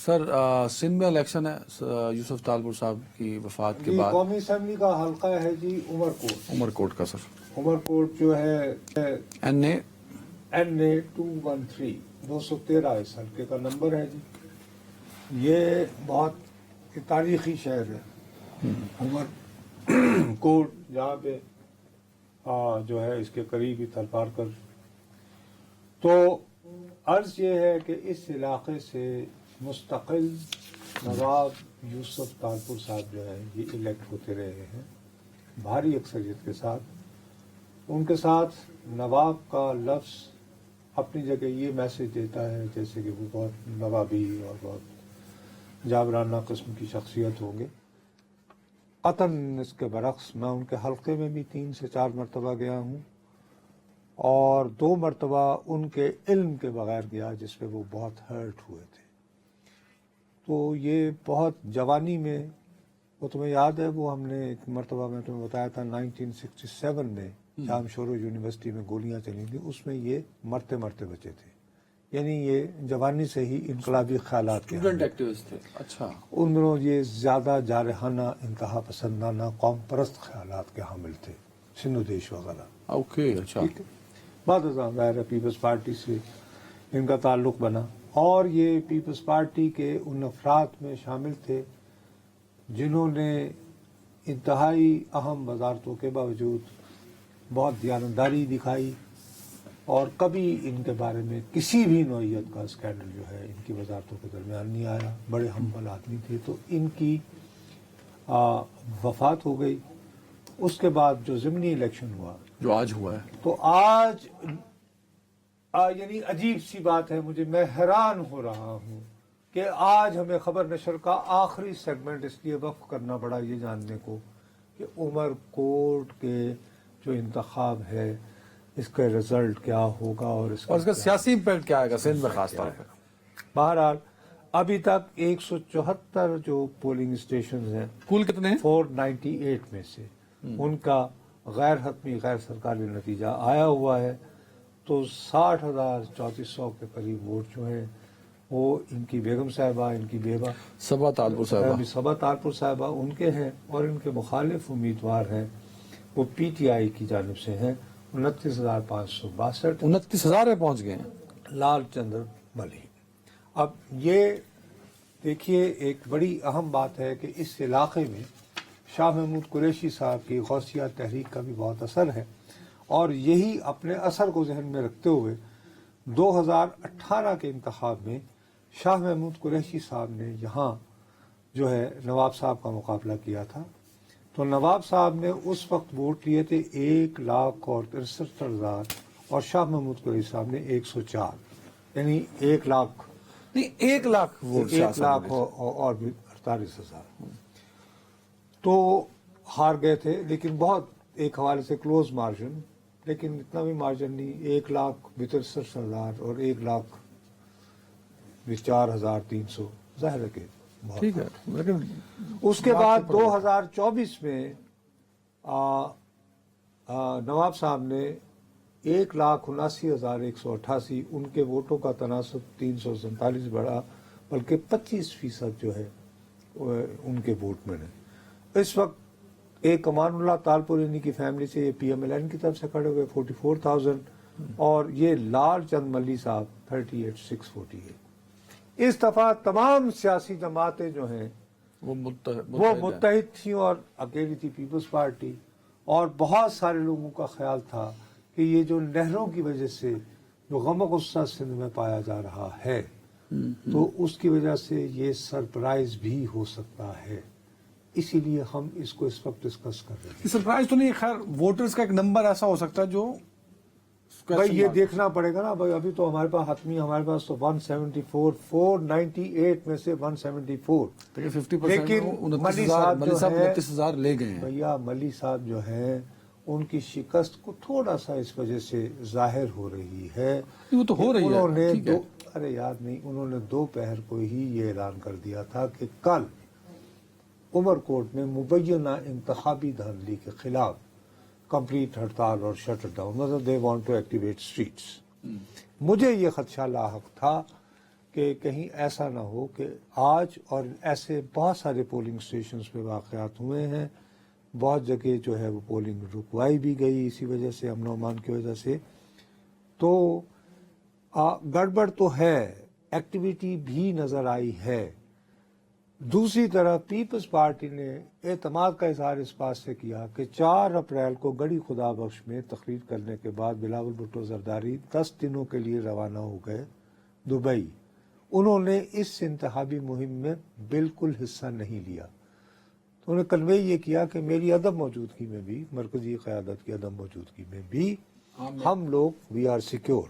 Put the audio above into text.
سر سندھ میں الیکشن ہے یوسف طالپور صاحب کی وفات کے جی بعد. قومی اسمبلی کا حلقہ ہے جی عمر کوٹ. عمر کوٹ کا سر عمر کوٹ جو ہے NA NA 213 213 اس حلقے کا نمبر ہے جی. یہ بہت تاریخی شہر ہے عمر کوٹ، جہاں پہ جو ہے اس کے قریب ہی تلپارکر. تو عرض یہ ہے کہ اس علاقے سے مستقل نواب یوسف طالپور صاحب جو ہے یہ الیکٹ ہوتے رہے ہیں بھاری اکثریت کے ساتھ. ان کے ساتھ نواب کا لفظ اپنی جگہ یہ میسج دیتا ہے جیسے کہ وہ بہت نوابی اور بہت جابرانہ قسم کی شخصیت ہوں گے. قطعاً اس کے برعکس میں ان کے حلقے میں بھی 3 سے 4 مرتبہ گیا ہوں اور 2 مرتبہ ان کے علم کے بغیر گیا جس پہ وہ بہت ہرٹ ہوئے تھے. تو یہ بہت جوانی میں، وہ تمہیں یاد ہے وہ ہم نے ایک مرتبہ میں تمہیں بتایا تھا 1967 میں شام شورو یونیورسٹی میں گولیاں چلی تھیں، اس میں یہ مرتے مرتے بچے تھے. یعنی یہ جوانی سے ہی انقلابی خیالات کے اسٹوڈنٹ ایکٹیوسٹ تھے. اچھا، ان دنوں یہ زیادہ جارحانہ، انتہا پسندانہ، قوم پرست خیالات کے حامل تھے، سندھ دیش وغیرہ. اوکے. اچھا، ٹھیک ہے. بعد ازاں ظاہر ہے پیپلز پارٹی سے ان کا تعلق بنا اور یہ پیپلز پارٹی کے ان افراد میں شامل تھے جنہوں نے انتہائی اہم وزارتوں کے باوجود بہت دیانتداری دکھائی اور کبھی ان کے بارے میں کسی بھی نوعیت کا اسکینڈل جو ہے ان کی وزارتوں کے درمیان نہیں آیا. بڑے ہمبل آدمی تھے. تو ان کی وفات ہو گئی. اس کے بعد جو ضمنی الیکشن ہوا جو آج ہوا ہے، تو آج یعنی عجیب سی بات ہے، میں حیران ہو رہا ہوں کہ آج ہمیں خبر نشر کا آخری سیگمنٹ اس لیے وقف کرنا پڑا یہ جاننے کو کہ عمر کوٹ کے جو انتخاب ہے اس کا رزلٹ کیا ہوگا اور اس کا سیاسی امپیکٹ کیا آئے گا سندھ میں خاص طور پر. بہرحال ابھی تک 174 جو پولنگ اسٹیشنز ہیں کل کتنے ہیں؟ 498 میں سے ان کا غیر حتمی غیر سرکاری نتیجہ آیا ہوا ہے. تو 60,3400 کے قریب ووٹ جو ہیں وہ ان کی بیگم صاحبہ، ان کی بیوہ صبا طالپور صاحبہ، صبا طالپور صاحبہ ان کے ہیں اور ان کے مخالف امیدوار ہیں وہ PTI کی جانب سے ہیں 29,562. 29,000 میں پہنچ گئے ہیں. لال چندر ملی. اب یہ دیکھیے ایک بڑی اہم بات ہے کہ اس علاقے میں شاہ محمود قریشی صاحب کی غوثیہ تحریک کا بھی بہت اثر ہے اور یہی اپنے اثر کو ذہن میں رکھتے ہوئے 2018 کے انتخاب میں شاہ محمود قریشی صاحب نے یہاں جو ہے نواب صاحب کا مقابلہ کیا تھا. تو نواب صاحب نے اس وقت ووٹ لیے تھے 1,63,000 اور شاہ محمود قریشی صاحب نے 104، یعنی 1 لاکھ نہیں 1 لاکھ ووٹ 1 لاکھ اور بھی 48,000. تو ہار گئے تھے لیکن بہت ایک حوالے سے کلوز مارجن، لیکن اتنا بھی مارجن نہیں. 1,63,000 اور 1,04,300 ظاہر ہے کہ بہت. ٹھیک ہے، لیکن اس کے بعد 2024 میں نواب صاحب نے 1,79,188 ان کے ووٹوں کا تناسب 347 بڑھا، بلکہ 25% جو ہے ان کے ووٹ میں نے. اس وقت ایک امان اللہ طالپورینی کی فیملی سے یہ PMLN کی طرف سے کھڑے ہوئے 44,000 اور یہ لال چند ملی صاحب 38,648. اس دفعہ تمام سیاسی جماعتیں جو ہیں وہ متحد تھیں اور اکیلی تھی پیپلز پارٹی. اور بہت سارے لوگوں کا خیال تھا کہ یہ جو نہروں کی وجہ سے جو غم و غصہ سندھ میں پایا جا رہا ہے تو اس کی وجہ سے یہ سرپرائز بھی ہو سکتا ہے. اسی لیے ہم اس کو اس وقت ڈسکس کر رہے ہیں. سرپرائز تو نہیں، خیر ووٹرز کا ایک نمبر ایسا ہو سکتا ہے جو بھائی یہ دیکھنا پڑے گا نا بھائی. ابھی تو ہمارے پاس حتمی ہمارے پاس تو 174 498 میں سے 174، لیکن ملی صاحب 29,000 لے گئے ہیں. بھیا ملی صاحب جو ہیں ان کی شکست کو تھوڑا سا اس وجہ سے ظاہر ہو رہی ہے. وہ تو ہو رہی ہے. انہوں نے ارے یاد نہیں، انہوں نے دوپہر کو ہی یہ اعلان کر دیا تھا کہ کل عمر کوٹ میں مبینہ انتخابی دھاندلی کے خلاف کمپلیٹ ہڑتال اور شٹر ڈاؤن، مطلب they want to activate streets. مجھے یہ خدشہ لاحق تھا کہ کہیں ایسا نہ ہو کہ آج اور ایسے بہت سارے پولنگ اسٹیشنز پہ واقعات ہوئے ہیں، بہت جگہ جو ہے وہ پولنگ رکوائی بھی گئی اسی وجہ سے، امن و امان کی وجہ سے. تو گڑبڑ تو ہے، ایکٹیویٹی بھی نظر آئی ہے. دوسری طرف پیپلز پارٹی نے اعتماد کا اظہار اس بات سے کیا کہ 4 اپریل کو گڑھی خدا بخش میں تقریر کرنے کے بعد بلاول بھٹو زرداری 10 دنوں کے لیے روانہ ہو گئے دبئی. انہوں نے اس انتخابی مہم میں بالکل حصہ نہیں لیا. تو انہوں نے کنوے یہ کیا کہ میری عدم موجودگی میں بھی، مرکزی قیادت کی عدم موجودگی میں بھی، ہم لوگ وی آر سیکیور.